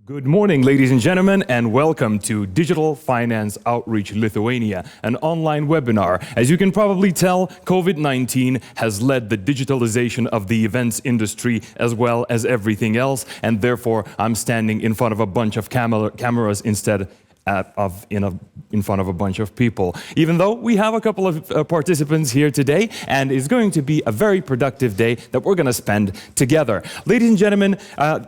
Good morning, ladies and gentlemen, and welcome to Digital Finance Outreach Lithuania, an online webinar. As you can probably tell, COVID-19 has led the digitalization of the events industry as well as everything else, and therefore I'm standing in front of a bunch of cameras instead in front of a bunch of people. Even though we have a couple of participants here today, and it's going to be a very productive day that we're going to spend together. Ladies and gentlemen,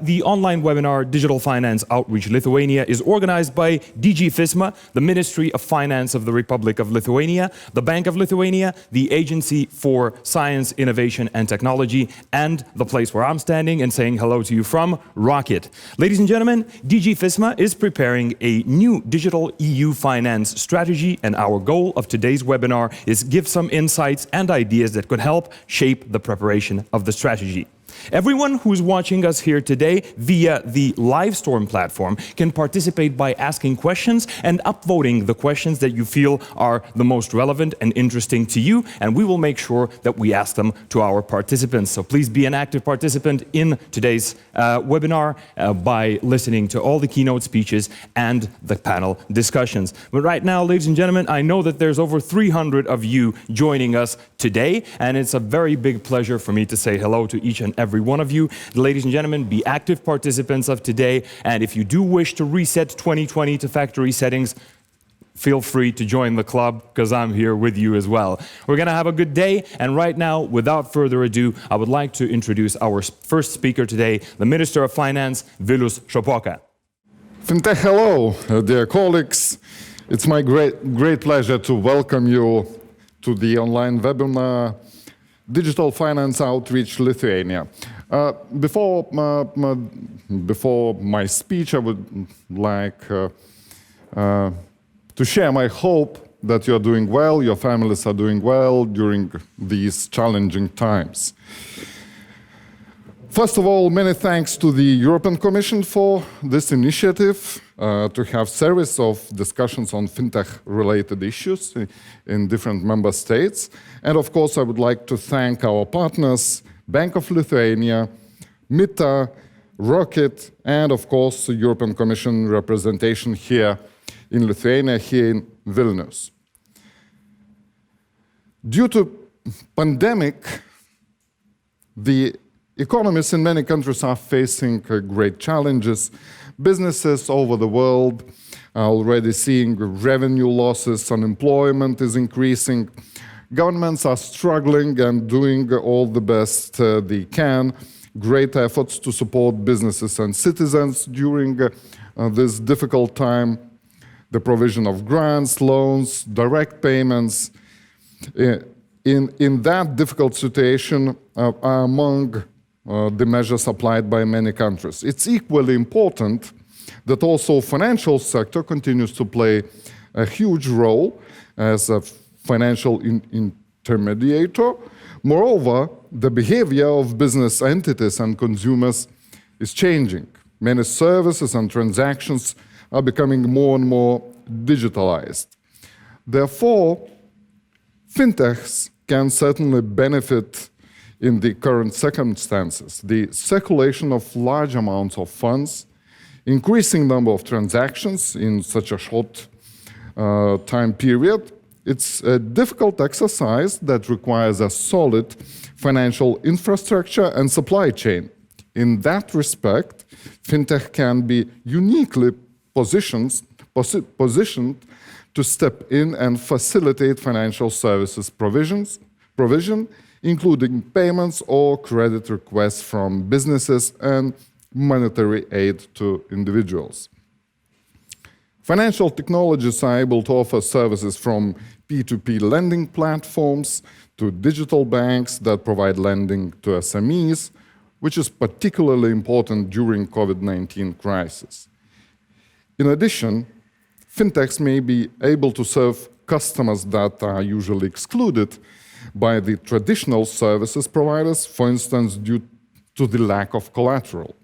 the online webinar Digital Finance Outreach Lithuania is organized by DG FISMA, the Ministry of Finance of the Republic of Lithuania, the Bank of Lithuania, the Agency for Science, Innovation and Technology, and the place where I'm standing and saying hello to you from, ROCKIT. Ladies and gentlemen, DG FISMA is preparing a new digital EU finance strategy, and our goal of today's webinar is give some insights and ideas that could help shape the preparation of the strategy. Everyone who's watching us here today via the Livestorm platform can participate by asking questions and upvoting the questions that you feel are the most relevant and interesting to you, and we will make sure that we ask them to our participants. So please be an active participant in today's webinar by listening to all the keynote speeches and the panel discussions. But right now, ladies and gentlemen, I know that there's over 300 of you joining us today, and it's a very big pleasure for me to say hello to each and every one of you. Ladies and gentlemen, be active participants of today, and if you do wish to reset 2020 to factory settings, feel free to join the club, because I'm here with you as well. We're going to have a good day, and right now, without further ado, I would like to introduce our first speaker today, the Minister of Finance, Vilius Šapoka. Fintech, hello, dear colleagues. It's my great pleasure to welcome you to the online webinar Digital Finance Outreach Lithuania. Before my speech, I would like to share my hope that you're doing well, your families are doing well during these challenging times. First of all, many thanks to the European Commission for this initiative to have series of discussions on fintech-related issues in different member states. And of course, I would like to thank our partners, Bank of Lithuania, MITA, ROCKIT, and of course, the European Commission representation here in Lithuania, here in Vilnius. Due to pandemic, the economies in many countries are facing great challenges. Businesses over the world are already seeing revenue losses, unemployment is increasing. Governments are struggling and doing all the best they can. Great efforts to support businesses and citizens during this difficult time. The provision of grants, loans, direct payments. In that difficult situation are among the measures applied by many countries. It's equally important that also financial sector continues to play a huge role as a financial intermediator. Moreover, the behavior of business entities and consumers is changing. Many services and transactions are becoming more and more digitalized. Therefore, fintechs can certainly benefit in the current circumstances. The circulation of large amounts of funds, increasing number of transactions in such a short time period, it's a difficult exercise that requires a solid financial infrastructure and supply chain. In that respect, fintech can be uniquely positioned to step in and facilitate financial services provision, including payments or credit requests from businesses and monetary aid to individuals. Financial technologies are able to offer services from P2P lending platforms to digital banks that provide lending to SMEs, which is particularly important during COVID-19 crisis. In addition, fintechs may be able to serve customers that are usually excluded by the traditional services providers, for instance, due to the lack of collateral.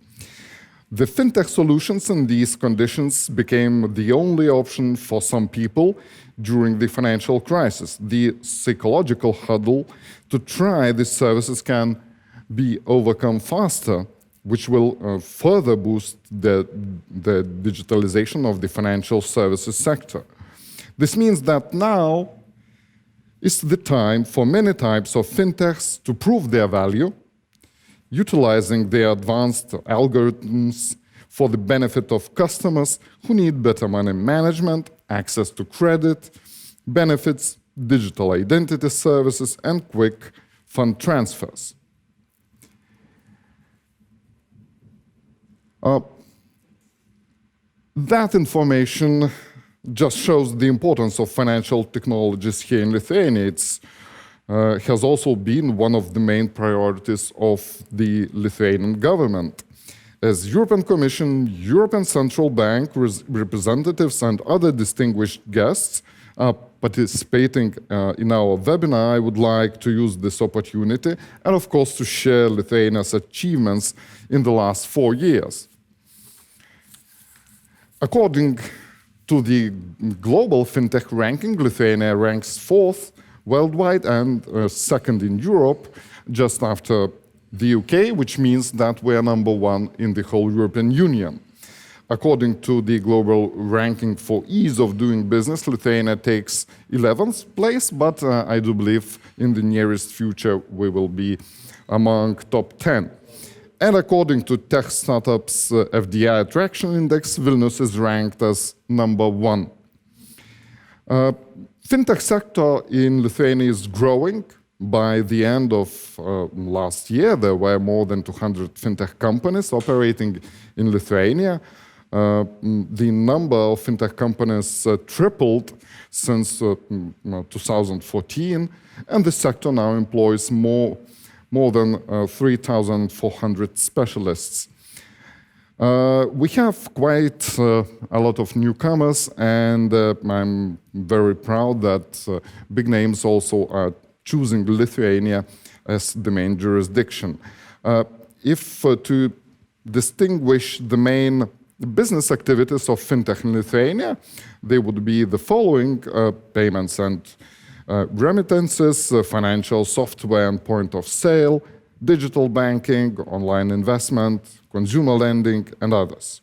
The fintech solutions in these conditions became the only option for some people during the financial crisis. The psychological hurdle to try these services can be overcome faster which will further boost the digitalization of the financial services sector. This means that now is the time for many types of fintechs to prove their value, utilizing their advanced algorithms for the benefit of customers who need better money management, access to credit, benefits, digital identity services, and quick fund transfers. That information just shows the importance of financial technologies here in Lithuania. It has also been one of the main priorities of the Lithuanian government. As European Commission, European Central Bank representatives and other distinguished guests are participating in our webinar, I would like to use this opportunity and of course to share Lithuania's achievements in the last 4 years. According to the global fintech ranking, Lithuania ranks 4th worldwide and 2nd in Europe, just after the UK, which means that we are number 1 in the whole European Union. According to the global ranking for ease of doing business, Lithuania takes 11th place, but I do believe in the nearest future we will be among top 10. And according to Tech Startups FDI Attraction Index, Vilnius is ranked as number 1. Fintech sector in Lithuania is growing. By the end of last year, there were more than 200 fintech companies operating in Lithuania. The number of fintech companies tripled since 2014, and the sector now employs more than 3,400 specialists. We have quite a lot of newcomers, and I'm very proud that big names also are choosing Lithuania as the main jurisdiction. If to distinguish the main business activities of fintech in Lithuania, they would be the following: payments and remittances, financial software and point of sale, digital banking, online investment, consumer lending, and others.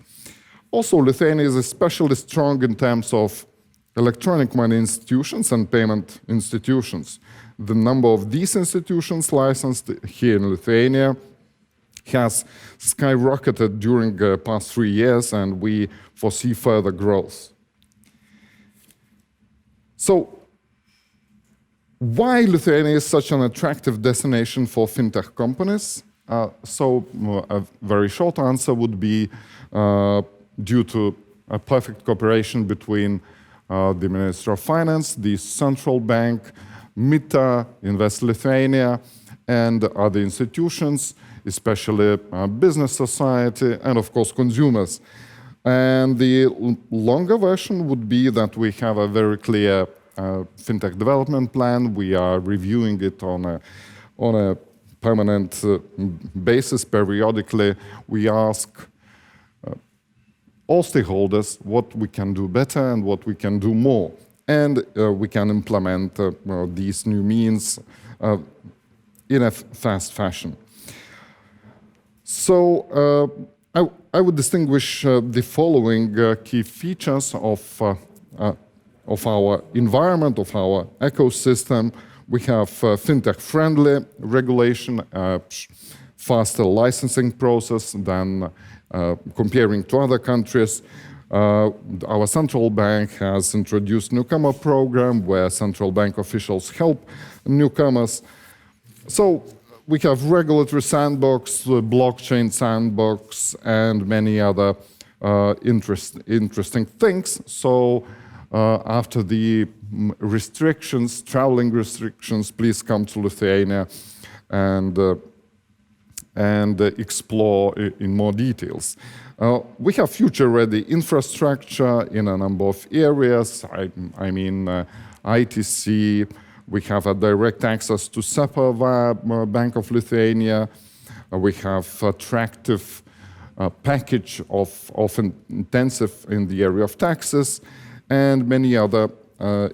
Also, Lithuania is especially strong in terms of electronic money institutions and payment institutions. The number of these institutions licensed here in Lithuania has skyrocketed during the past 3 years, and we foresee further growth. So, why Lithuania is such an attractive destination for fintech companies? A very short answer would be due to a perfect cooperation between the Ministry of Finance, the Central Bank, MITA, Invest Lithuania, and other institutions, especially business society, and of course consumers. And the longer version would be that we have a very clear fintech development plan. We are reviewing it on a permanent basis. Periodically, we ask all stakeholders what we can do better and what we can do more. And we can implement these new means in a fast fashion. So I would distinguish the following key features of our environment, of our ecosystem. We have fintech-friendly regulation, faster licensing process than comparing to other countries. Our central bank has introduced newcomer program where central bank officials help newcomers. So we have regulatory sandbox, blockchain sandbox, and many other interesting things. So after the restrictions, traveling restrictions, please come to Lithuania and explore in more details. We have future-ready infrastructure in a number of areas. I mean, ITC. We have a direct access to SEPA via Bank of Lithuania. We have attractive package of intensive in the area of taxes and many other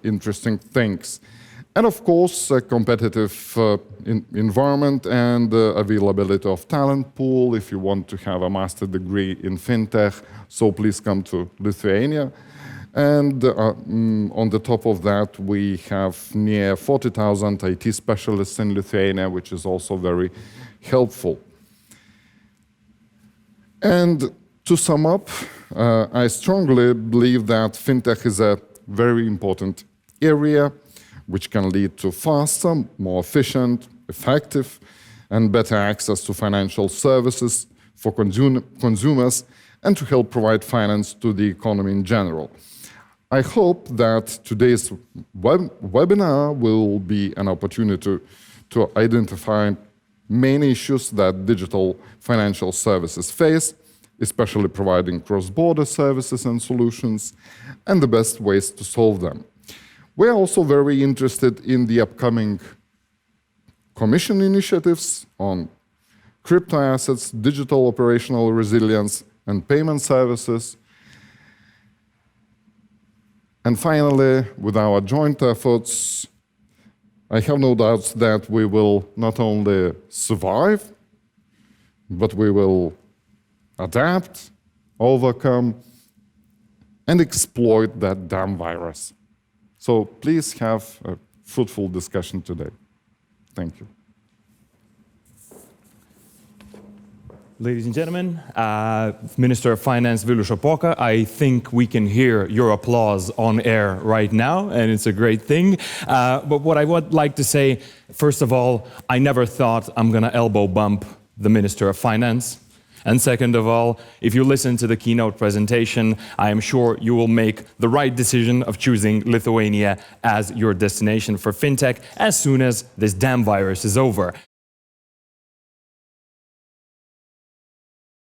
interesting things. And of course, a competitive environment and availability of talent pool if you want to have a master degree in fintech, so please come to Lithuania. And on the top of that, we have near 40,000 IT specialists in Lithuania, which is also very helpful. And to sum up, I strongly believe that fintech is a very important area which can lead to faster, more efficient, effective, and better access to financial services for consumers and to help provide finance to the economy in general. I hope that today's webinar will be an opportunity to identify main issues that digital financial services face, especially providing cross-border services and solutions, and the best ways to solve them. We are also very interested in the upcoming Commission initiatives on crypto assets, digital operational resilience, and payment services. And finally, with our joint efforts, I have no doubts that we will not only survive, but we will adapt, overcome, and exploit that damn virus. So please have a fruitful discussion today. Thank you. Ladies and gentlemen, Minister of Finance Vilius Šapoka, I think we can hear your applause on air right now, and it's a great thing. But what I would like to say, first of all, I never thought I'm going to elbow bump the Minister of Finance. And second of all, if you listen to the keynote presentation, I am sure you will make the right decision of choosing Lithuania as your destination for fintech as soon as this damn virus is over.